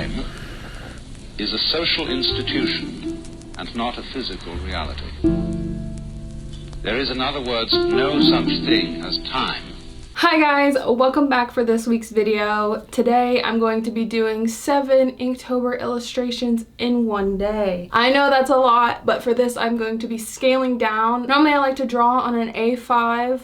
time is a social institution and not a physical reality. There is, in other words, no such thing as time. Hi guys, welcome back for this week's video. Today I'm going to be doing 7 Inktober illustrations in one day. I know that's a lot, but for this I'm going to be scaling down. Normally I like to draw on an A5.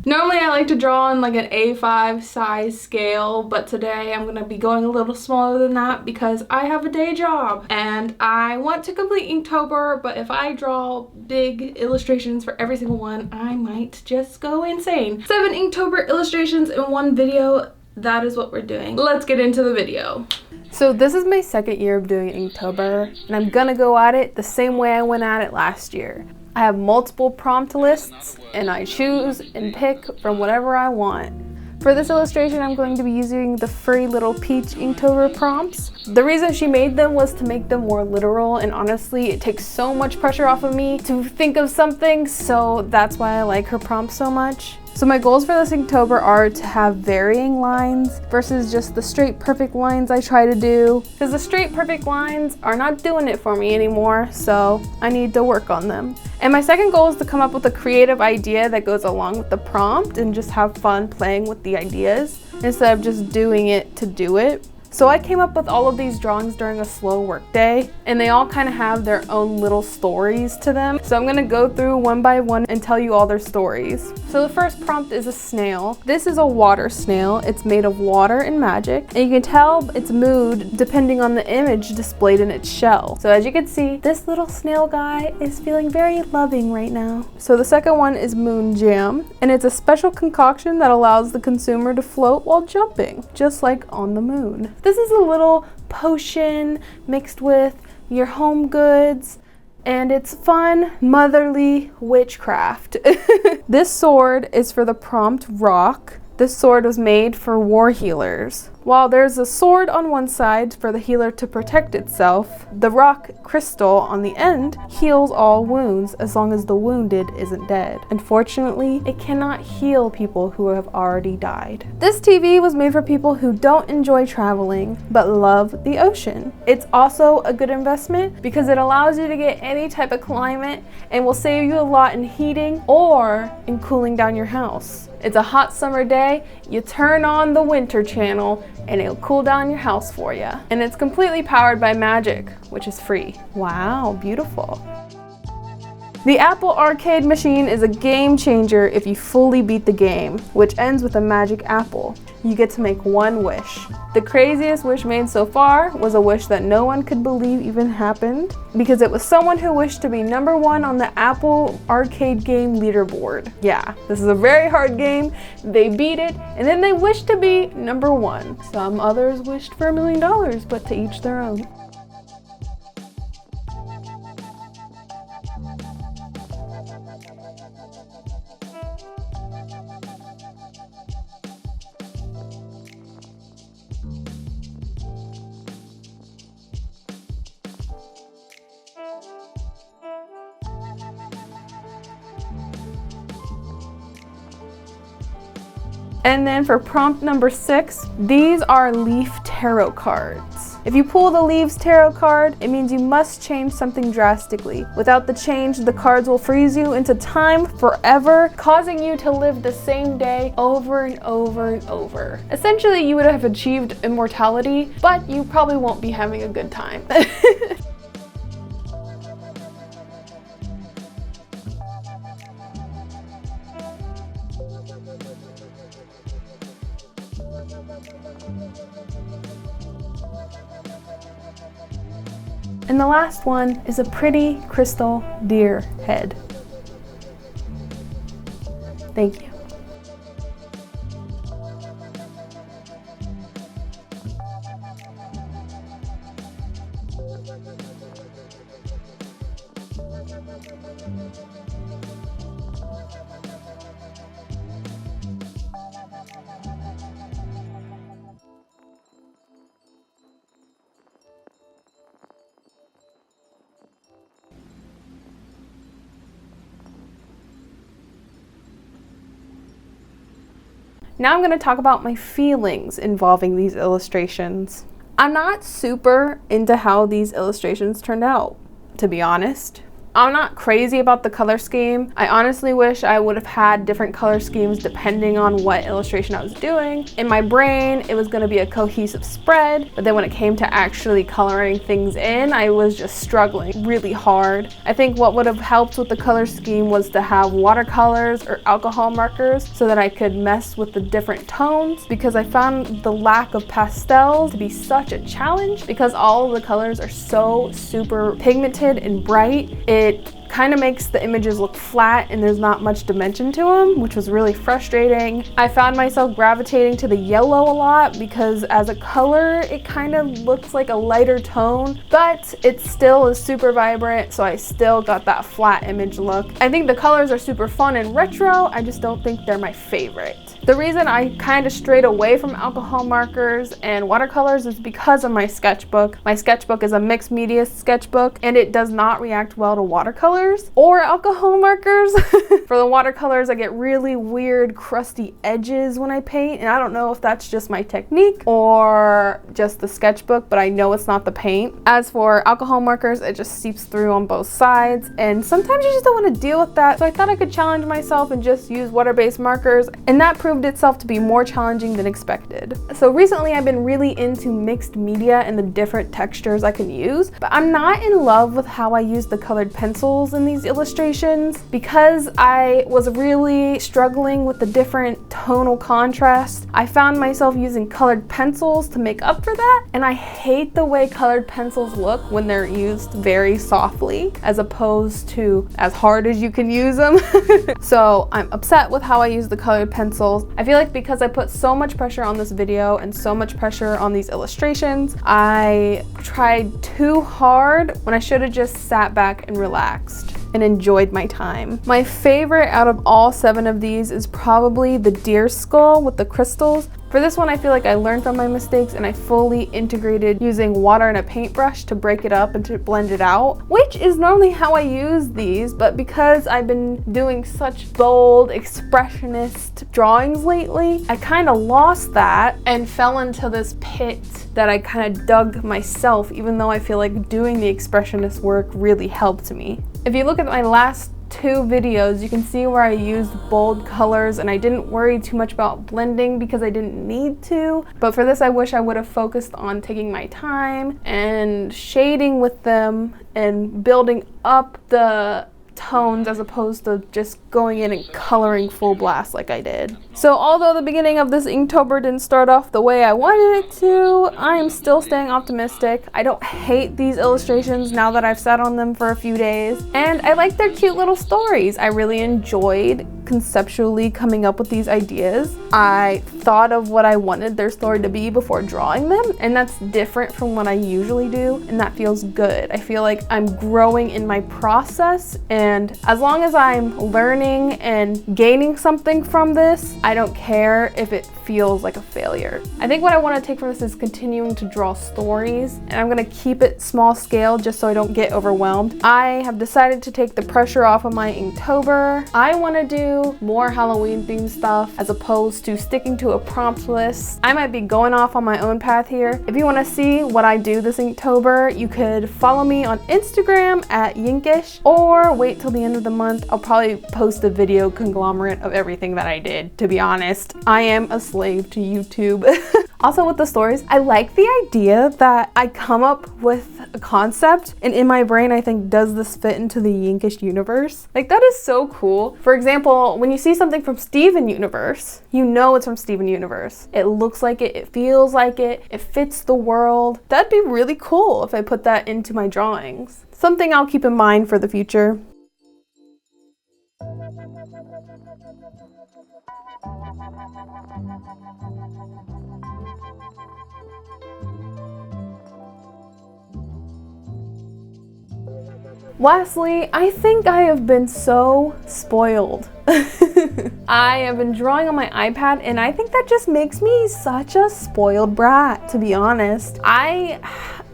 Normally I like to draw on like an A5 size scale, but today I'm going to be going a little smaller than that because I have a day job and I want to complete Inktober, but if I draw big illustrations for every single one, I might just go insane. 7 Inktober illustrations in one video, that is what we're doing. Let's get into the video. So this is my second year of doing Inktober, and I'm gonna go at it the same way I went at it last year. I have multiple prompt lists and I choose and pick from whatever I want. For this illustration, I'm going to be using the free little Peach Inktober prompts. The reason she made them was to make them more literal, and honestly, it takes so much pressure off of me to think of something, so that's why I like her prompts so much. So my goals for this Inktober are to have varying lines versus just the straight perfect lines I try to do. Because the straight perfect lines are not doing it for me anymore, so I need to work on them. And my second goal is to come up with a creative idea that goes along with the prompt and just have fun playing with the ideas instead of just doing it to do it. So I came up with all of these drawings during a slow work day, and they all kind of have their own little stories to them. So I'm gonna go through one by one and tell you all their stories. So the first prompt is a snail. This is a water snail. It's made of water and magic, and you can tell its mood depending on the image displayed in its shell. So as you can see, this little snail guy is feeling very loving right now. So the second one is moon jam, and it's a special concoction that allows the consumer to float while jumping, just like on the moon. This is a little potion mixed with your home goods, and it's fun, motherly witchcraft. This sword is for the prompt rock. This sword was made for war healers. While there's a sword on one side for the healer to protect itself, the rock crystal on the end heals all wounds as long as the wounded isn't dead. Unfortunately, it cannot heal people who have already died. This TV was made for people who don't enjoy traveling but love the ocean. It's also a good investment because it allows you to get any type of climate and will save you a lot in heating or in cooling down your house. It's a hot summer day, you turn on the winter channel and it'll cool down your house for you. And it's completely powered by magic, which is free. Wow, beautiful. The Apple arcade machine is a game changer if you fully beat the game, which ends with a magic apple. You get to make one wish. The craziest wish made so far was a wish that no one could believe even happened, because it was someone who wished to be #1 on the Apple arcade game leaderboard. Yeah, this is a very hard game. They beat it, and then they wished to be #1. Some others wished for $1 million, but to each their own. And then for prompt number 6, these are leaf tarot cards. If you pull the leaves tarot card, it means you must change something drastically. Without the change, the cards will freeze you into time forever, causing you to live the same day over and over and over. Essentially, you would have achieved immortality, but you probably won't be having a good time. And the last one is a pretty crystal deer head. Thank you. Now I'm going to talk about my feelings involving these illustrations. I'm not super into how these illustrations turned out, to be honest. I'm not crazy about the color scheme. I honestly wish I would have had different color schemes depending on what illustration I was doing. In my brain, it was going to be a cohesive spread, but then when it came to actually coloring things in, I was just struggling really hard. I think what would have helped with the color scheme was to have watercolors or alcohol markers so that I could mess with the different tones, because I found the lack of pastels to be such a challenge because all of the colors are so super pigmented and bright. It kind of makes the images look flat and there's not much dimension to them, which was really frustrating. I found myself gravitating to the yellow a lot because as a color, it kind of looks like a lighter tone, but it still is super vibrant, so I still got that flat image look. I think the colors are super fun and retro, I just don't think they're my favorite. The reason I kind of strayed away from alcohol markers and watercolors is because of my sketchbook. My sketchbook is a mixed media sketchbook and it does not react well to watercolors or alcohol markers. For the watercolors, I get really weird crusty edges when I paint, and I don't know if that's just my technique or just the sketchbook, but I know it's not the paint. As for alcohol markers, it just seeps through on both sides, and sometimes you just don't want to deal with that, so I thought I could challenge myself and just use water-based markers, and that proved itself to be more challenging than expected. So recently I've been really into mixed media and the different textures I can use, but I'm not in love with how I use the colored pencils in these illustrations because I was really struggling with the different tonal contrast. I found myself using colored pencils to make up for that, and I hate the way colored pencils look when they're used very softly as opposed to as hard as you can use them. So I'm upset with how I use the colored pencils. I feel like because I put so much pressure on this video and so much pressure on these illustrations, I tried too hard when I should have just sat back and relaxed and enjoyed my time. My favorite out of all 7 of these is probably the deer skull with the crystals. For this one, I feel like I learned from my mistakes and I fully integrated using water and a paintbrush to break it up and to blend it out, which is normally how I use these, but because I've been doing such bold, expressionist drawings lately, I kind of lost that and fell into this pit that I kind of dug myself, even though I feel like doing the expressionist work really helped me. If you look at my last 2 videos, you can see where I used bold colors and I didn't worry too much about blending because I didn't need to. But for this, I wish I would have focused on taking my time and shading with them and building up the tones as opposed to just going in and coloring full blast like I did. So although the beginning of this Inktober didn't start off the way I wanted it to, I am still staying optimistic. I don't hate these illustrations now that I've sat on them for a few days, and I like their cute little stories. I really enjoyed conceptually coming up with these ideas. I thought of what I wanted their story to be before drawing them, and that's different from what I usually do, and that feels good. I feel like I'm growing in my process, and as long as I'm learning and gaining something from this, I don't care if it feels like a failure. I think what I want to take from this is continuing to draw stories, and I'm going to keep it small scale just so I don't get overwhelmed. I have decided to take the pressure off of my Inktober. I want to do more Halloween themed stuff as opposed to sticking to a prompt list. I might be going off on my own path here. If you want to see what I do this Inktober, you could follow me on Instagram at Yinkish, or wait till the end of the month. I'll probably post a video conglomerate of everything that I did. To be honest, I am a slave to YouTube. Also with the stories, I like the idea that I come up with a concept and in my brain I think, does this fit into the Yinkish universe? Like, that is so cool. For example, when you see something from Steven Universe, you know it's from Steven Universe. It looks like it feels like it fits the world. That'd be really cool if I put that into my drawings. Something I'll keep in mind for the future. Lastly, I think I have been so spoiled. I have been drawing on my iPad and I think that just makes me such a spoiled brat, to be honest. I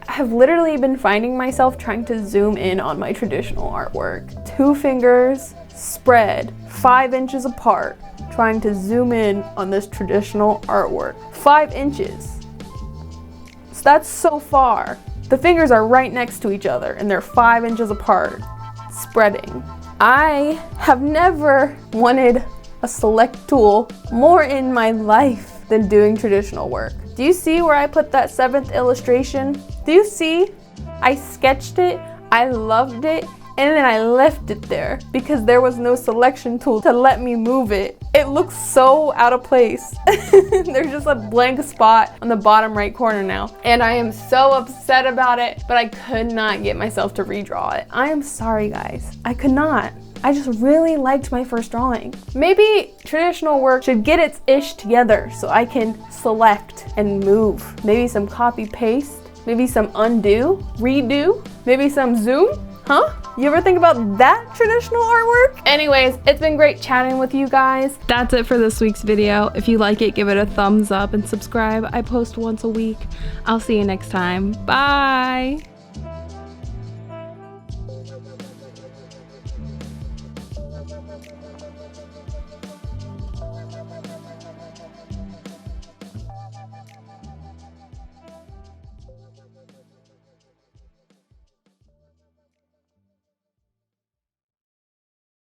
have literally been finding myself trying to zoom in on my traditional artwork. 2 fingers, spread, 5 inches apart, trying to zoom in on this traditional artwork. 5 inches. So that's so far. The fingers are right next to each other and they're 5 inches apart, spreading. I have never wanted a select tool more in my life than doing traditional work. Do you see where I put that 7th illustration? Do you see? I sketched it, I loved it, and then I left it there because there was no selection tool to let me move it. It looks so out of place. There's just a blank spot on the bottom right corner now. And I am so upset about it, but I could not get myself to redraw it. I am sorry, guys. I could not. I just really liked my first drawing. Maybe traditional work should get its ish together so I can select and move. Maybe some copy paste, maybe some undo, redo, maybe some zoom, huh? You ever think about that traditional artwork? Anyways, it's been great chatting with you guys. That's it for this week's video. If you like it, give it a thumbs up and subscribe. I post once a week. I'll see you next time. Bye.